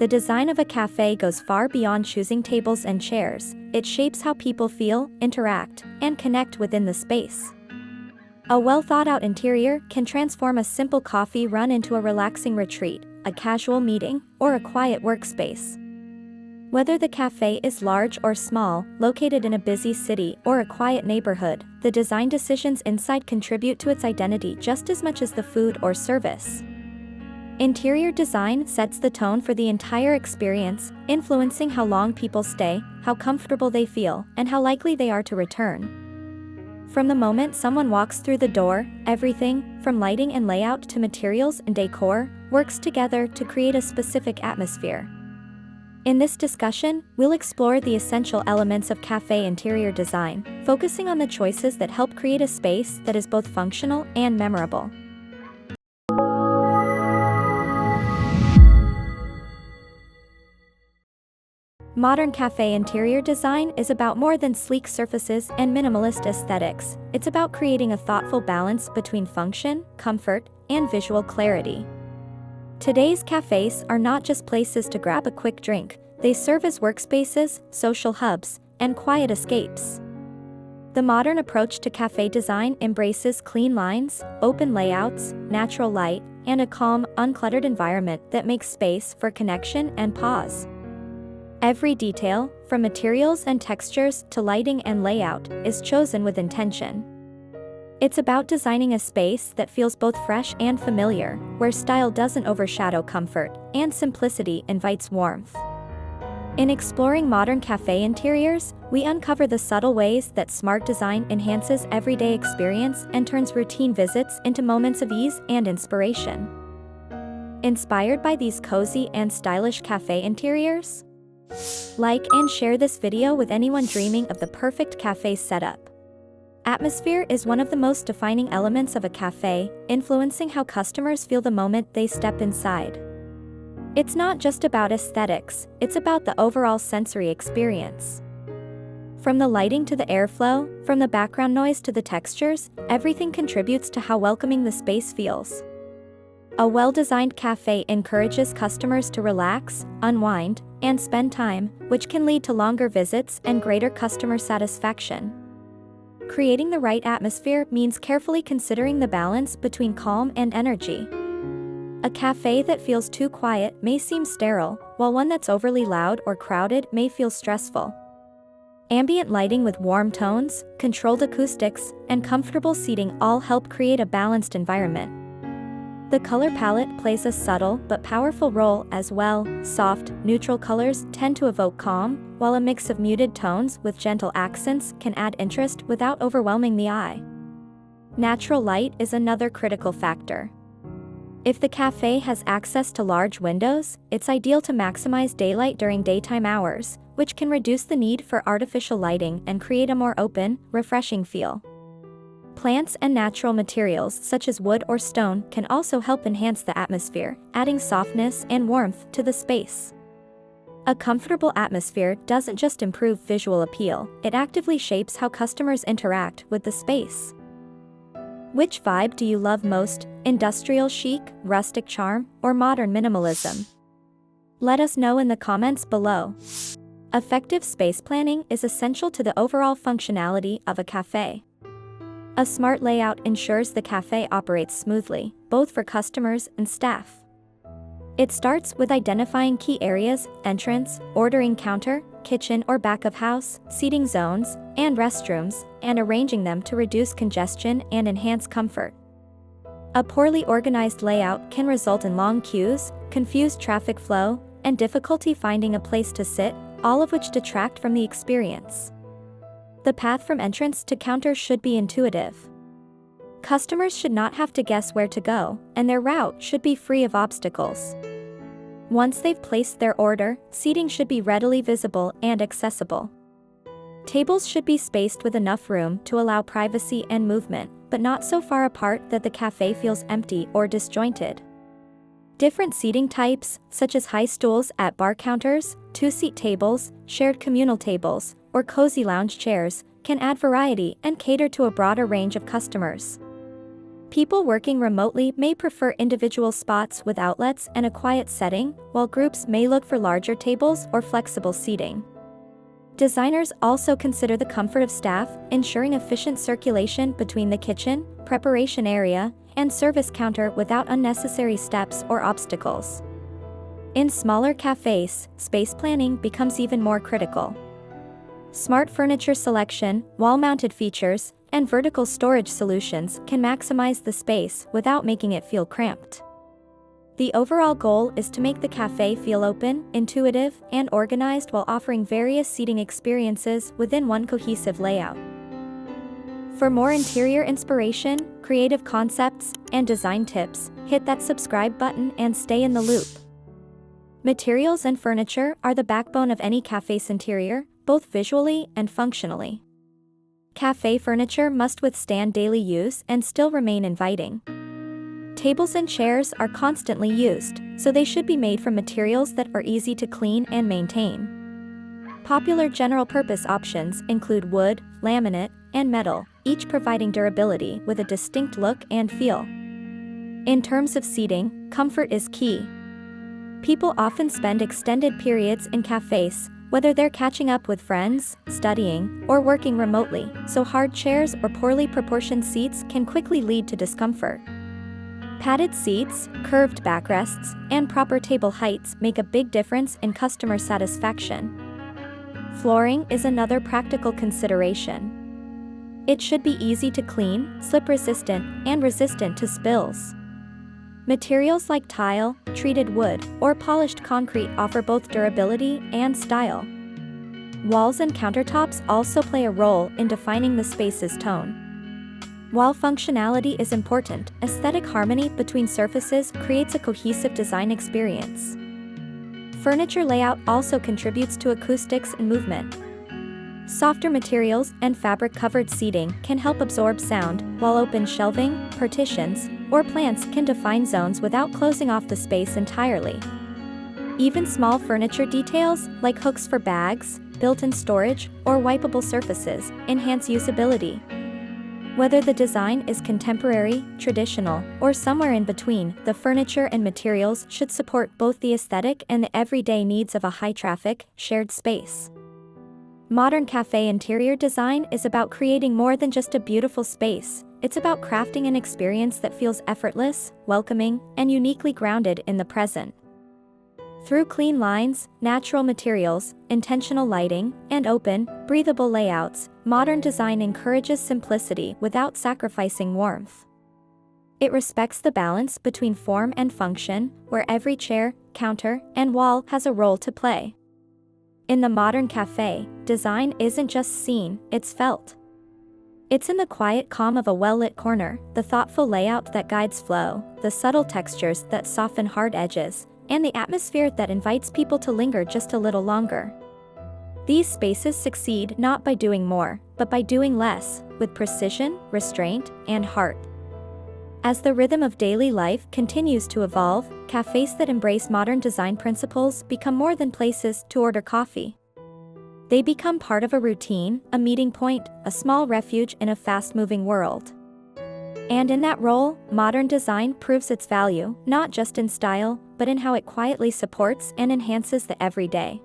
The design of a cafe goes far beyond choosing tables and chairs. It shapes how people feel, interact, and connect within the space. A well-thought-out interior can transform a simple coffee run into a relaxing retreat, a casual meeting, or a quiet workspace. Whether the cafe is large or small, located in a busy city or a quiet neighborhood, the design decisions inside contribute to its identity just as much as the food or service. Interior design sets the tone for the entire experience, influencing how long people stay, how comfortable they feel, and how likely they are to return. From the moment someone walks through the door, everything, from lighting and layout to materials and decor, works together to create a specific atmosphere. In this discussion, we'll explore the essential elements of cafe interior design, focusing on the choices that help create a space that is both functional and memorable. Modern cafe interior design is about more than sleek surfaces and minimalist aesthetics. It's about creating a thoughtful balance between function, comfort, and visual clarity. Today's cafes are not just places to grab a quick drink, they serve as workspaces, social hubs, and quiet escapes. The modern approach to cafe design embraces clean lines, open layouts, natural light, and a calm, uncluttered environment that makes space for connection and pause. Every detail, from materials and textures to lighting and layout, is chosen with intention. It's about designing a space that feels both fresh and familiar, where style doesn't overshadow comfort, and simplicity invites warmth. In exploring modern cafe interiors, we uncover the subtle ways that smart design enhances everyday experience and turns routine visits into moments of ease and inspiration. Inspired by these cozy and stylish cafe interiors? Like and share this video with anyone dreaming of the perfect cafe setup. Atmosphere is one of the most defining elements of a cafe, influencing how customers feel the moment they step inside. It's not just about aesthetics, it's about the overall sensory experience. From the lighting to the airflow, from the background noise to the textures, everything contributes to how welcoming the space feels. A well-designed cafe encourages customers to relax, unwind, and spend time, which can lead to longer visits and greater customer satisfaction. Creating the right atmosphere means carefully considering the balance between calm and energy. A cafe that feels too quiet may seem sterile, while one that's overly loud or crowded may feel stressful. Ambient lighting with warm tones, controlled acoustics, and comfortable seating all help create a balanced environment. The color palette plays a subtle but powerful role as well. Soft, neutral colors tend to evoke calm, while a mix of muted tones with gentle accents can add interest without overwhelming the eye. Natural light is another critical factor. If the cafe has access to large windows, it's ideal to maximize daylight during daytime hours, which can reduce the need for artificial lighting and create a more open, refreshing feel. Plants and natural materials such as wood or stone can also help enhance the atmosphere, adding softness and warmth to the space. A comfortable atmosphere doesn't just improve visual appeal, it actively shapes how customers interact with the space. Which vibe do you love most, industrial chic, rustic charm, or modern minimalism? Let us know in the comments below. Effective space planning is essential to the overall functionality of a cafe. A smart layout ensures the cafe operates smoothly, both for customers and staff. It starts with identifying key areas, entrance, ordering counter, kitchen or back of house, seating zones, and restrooms, and arranging them to reduce congestion and enhance comfort. A poorly organized layout can result in long queues, confused traffic flow, and difficulty finding a place to sit, all of which detract from the experience. The path from entrance to counter should be intuitive. Customers should not have to guess where to go, and their route should be free of obstacles. Once they've placed their order, seating should be readily visible and accessible. Tables should be spaced with enough room to allow privacy and movement, but not so far apart that the cafe feels empty or disjointed. Different seating types, such as high stools at bar counters, two-seat tables, shared communal tables, or cozy lounge chairs, can add variety and cater to a broader range of customers. People working remotely may prefer individual spots with outlets and a quiet setting, while groups may look for larger tables or flexible seating. Designers also consider the comfort of staff, ensuring efficient circulation between the kitchen, preparation area, and service counter without unnecessary steps or obstacles. In smaller cafes, space planning becomes even more critical. Smart furniture selection, wall-mounted features, and vertical storage solutions can maximize the space without making it feel cramped. The overall goal is to make the cafe feel open, intuitive, and organized while offering various seating experiences within one cohesive layout. For more interior inspiration, creative concepts, and design tips, hit that subscribe button and stay in the loop. Materials and furniture are the backbone of any cafe's interior, both visually and functionally. Cafe furniture must withstand daily use and still remain inviting. Tables and chairs are constantly used, so they should be made from materials that are easy to clean and maintain. Popular general-purpose options include wood, laminate, and metal, each providing durability with a distinct look and feel. In terms of seating, comfort is key. People often spend extended periods in cafes, whether they're catching up with friends, studying, or working remotely, so hard chairs or poorly proportioned seats can quickly lead to discomfort. Padded seats, curved backrests, and proper table heights make a big difference in customer satisfaction. Flooring is another practical consideration. It should be easy to clean, slip-resistant, and resistant to spills. Materials like tile, treated wood, or polished concrete offer both durability and style. Walls and countertops also play a role in defining the space's tone. While functionality is important, aesthetic harmony between surfaces creates a cohesive design experience. Furniture layout also contributes to acoustics and movement. Softer materials and fabric-covered seating can help absorb sound, while open shelving, partitions, or plants can define zones without closing off the space entirely. Even small furniture details, like hooks for bags, built-in storage, or wipeable surfaces, enhance usability. Whether the design is contemporary, traditional, or somewhere in between, the furniture and materials should support both the aesthetic and the everyday needs of a high-traffic, shared space. Modern cafe interior design is about creating more than just a beautiful space. It's about crafting an experience that feels effortless, welcoming, and uniquely grounded in the present. Through clean lines, natural materials, intentional lighting, and open, breathable layouts, modern design encourages simplicity without sacrificing warmth. It respects the balance between form and function, where every chair, counter, and wall has a role to play. In the modern cafe, design isn't just seen, it's felt. It's in the quiet calm of a well-lit corner, the thoughtful layout that guides flow, the subtle textures that soften hard edges, and the atmosphere that invites people to linger just a little longer. These spaces succeed not by doing more, but by doing less, with precision, restraint, and heart. As the rhythm of daily life continues to evolve, cafes that embrace modern design principles become more than places to order coffee. They become part of a routine, a meeting point, a small refuge in a fast-moving world. And in that role, modern design proves its value, not just in style, but in how it quietly supports and enhances the everyday.